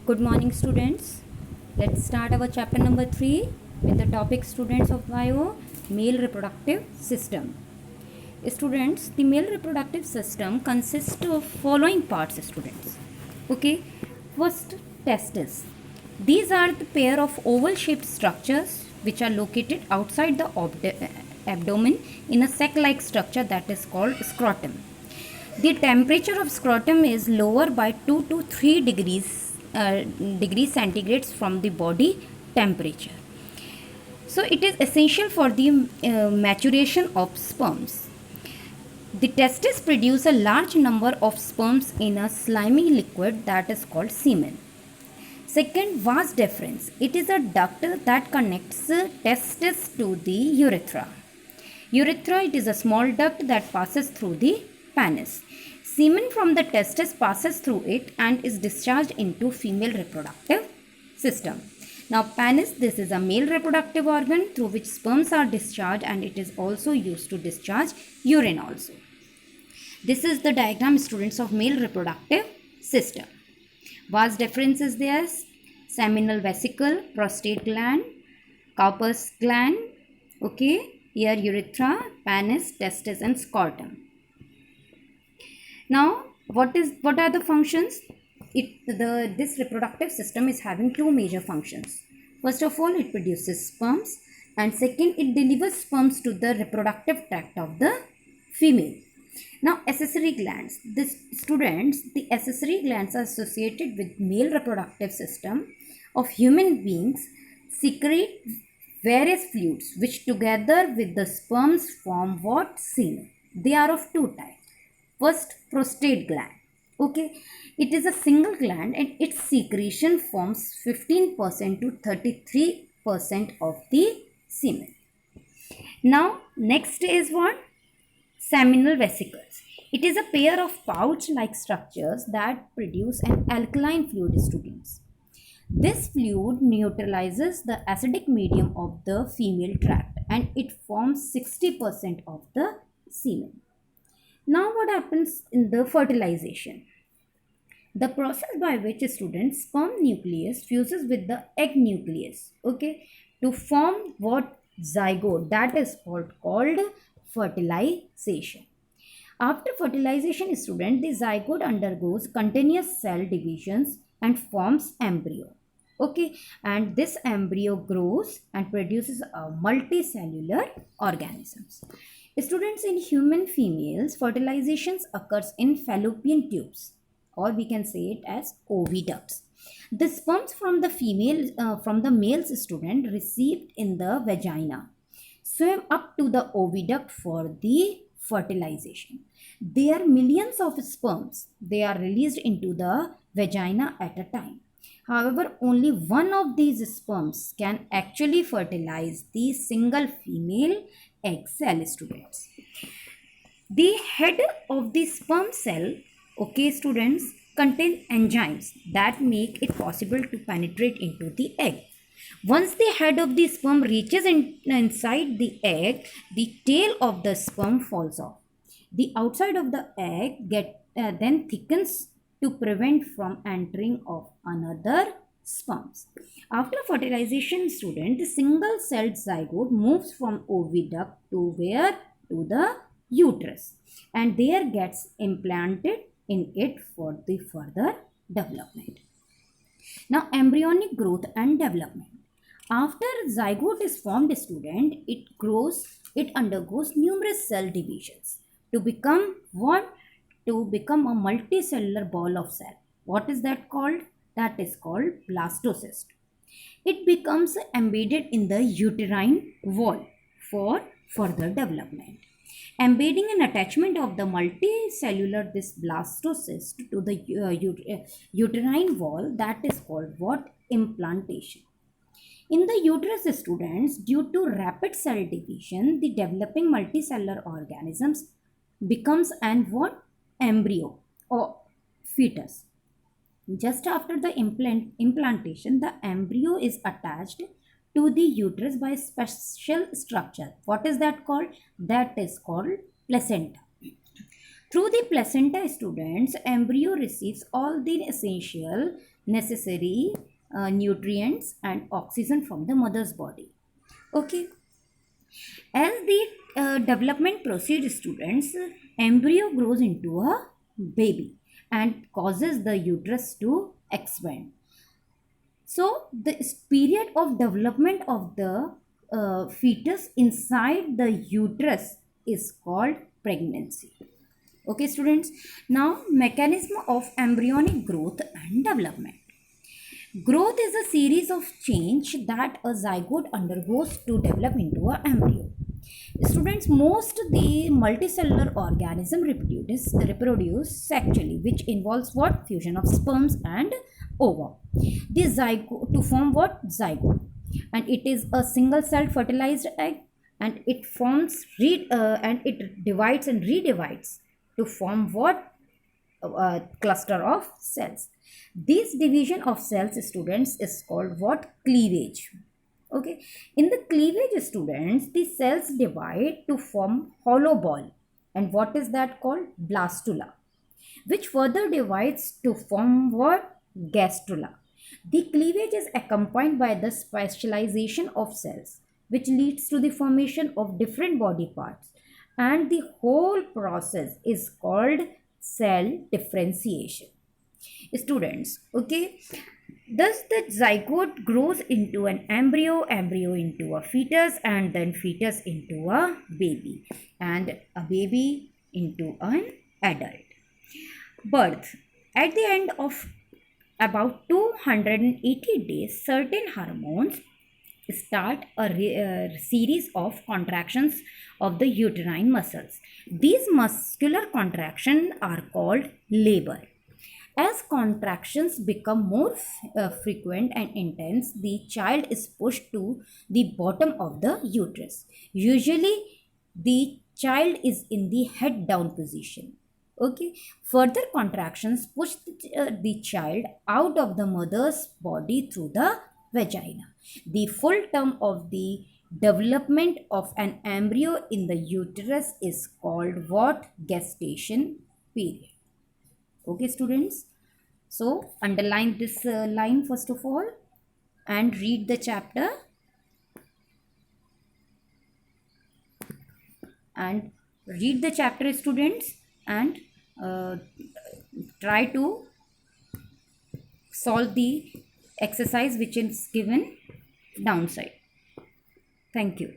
Good morning, students. Let's start our chapter number 3 with the topic students of bio male reproductive system. Students, the male reproductive system consists of following parts, students. Okay, first, testes. These are the pair of oval shaped structures which are located outside the abdomen in a sac like structure that is called scrotum. The temperature of scrotum is lower by 2 to 3 degrees centigrades from the body temperature. So it is essential for the maturation of sperms. The testes produce a large number of sperms in a slimy liquid that is called semen. Second, vas deferens. It is a duct that connects testes to the urethra. Urethra, it is a small duct that passes through the penis. Semen from the testis passes through it and is discharged into female reproductive system. Now penis, this is a male reproductive organ through which sperms are discharged, and it is also used to discharge urine also. This is the diagram, students, of male reproductive system. Vas deferens is there, seminal vesicle, prostate gland, Cowper's gland, okay, here urethra, penis, testis and scrotum. Now, what are the functions? This reproductive system is having two major functions. First of all, it produces sperms, and second, it delivers sperms to the reproductive tract of the female. Now, accessory glands. The accessory glands are associated with male reproductive system of human beings, secrete various fluids which together with the sperms form what? Semen. They are of two types. First, prostate gland. Okay, it is a single gland and its secretion forms 15% to 33% of the semen. Now, next is what? Seminal vesicles. It is a pair of pouch-like structures that produce an alkaline fluid, students. This fluid neutralizes the acidic medium of the female tract and it forms 60% of the semen. Now what happens in the fertilization? The process by which a student's sperm nucleus fuses with the egg nucleus, okay, to form what? Zygote. That is called fertilization. After fertilization, student, the zygote undergoes continuous cell divisions and forms embryo. Okay, and this embryo grows and produces a multicellular organisms. Students, in human females, fertilizations occurs in fallopian tubes, or we can say it as oviducts. The sperms from the male's student received in the vagina swim up to the oviduct for the fertilization. There are millions of sperms. They are released into the vagina at a time. However, only one of these sperms can actually fertilize the single female egg cell, students. The head of the sperm cell, okay, students, contain enzymes that make it possible to penetrate into the egg. Once the head of the sperm reaches inside the egg, the tail of the sperm falls off. The outside of the egg then thickens to prevent from entering of another sperms. After fertilization, student, the single-celled zygote moves from oviduct to where? To the uterus, and there gets implanted in it for the further development. Now, embryonic growth and development. After zygote is formed, student, it undergoes numerous cell divisions to become what? To become a multicellular ball of cell. What is that called? That is called blastocyst. It becomes embedded in the uterine wall for further development. Embedding an attachment of the multicellular this blastocyst to the uterine wall, that is called what? Implantation. In the uterus, students, due to rapid cell division, the developing multicellular organisms becomes an what? Embryo or fetus. Just after the implantation, the embryo is attached to the uterus by a special structure. What is that called? That is called placenta. Through the placenta, students, embryo receives all the essential necessary nutrients and oxygen from the mother's body. Okay. As the development proceeds, students, embryo grows into a baby and causes the uterus to expand. So, the period of development of the fetus inside the uterus is called pregnancy. Okay, students. Now, mechanism of embryonic growth and development. Growth is a series of change that a zygote undergoes to develop into an embryo. Students, most the multicellular organism reproduce sexually, which involves what? Fusion of sperms and ova. The zygote to form what? Zygote, and it is a single-celled fertilized egg, and it forms and it divides and redivides to form what? A cluster of cells. This division of cells, students, is called what? Cleavage. Okay. In the cleavage, students, the cells divide to form hollow ball. And what is that called? Blastula. Which further divides to form what? Gastrula. The cleavage is accompanied by the specialization of cells, which leads to the formation of different body parts. And the whole process is called cell differentiation. Students, okay, thus the zygote grows into an embryo into a fetus, and then fetus into a baby, and a baby into an adult. Birth. At the end of about 280 days, certain hormones start a series of contractions of the uterine muscles. These muscular contractions are called labor. As contractions become more frequent and intense, the child is pushed to the bottom of the uterus. Usually, the child is in the head down position. Okay. Further contractions push the child out of the mother's body through the vagina. The full term of the development of an embryo in the uterus is called what? Gestation period. Okay, students. So, underline this line first of all and read the chapter. And read the chapter, students, and try to solve the exercise which is given downside. Thank you.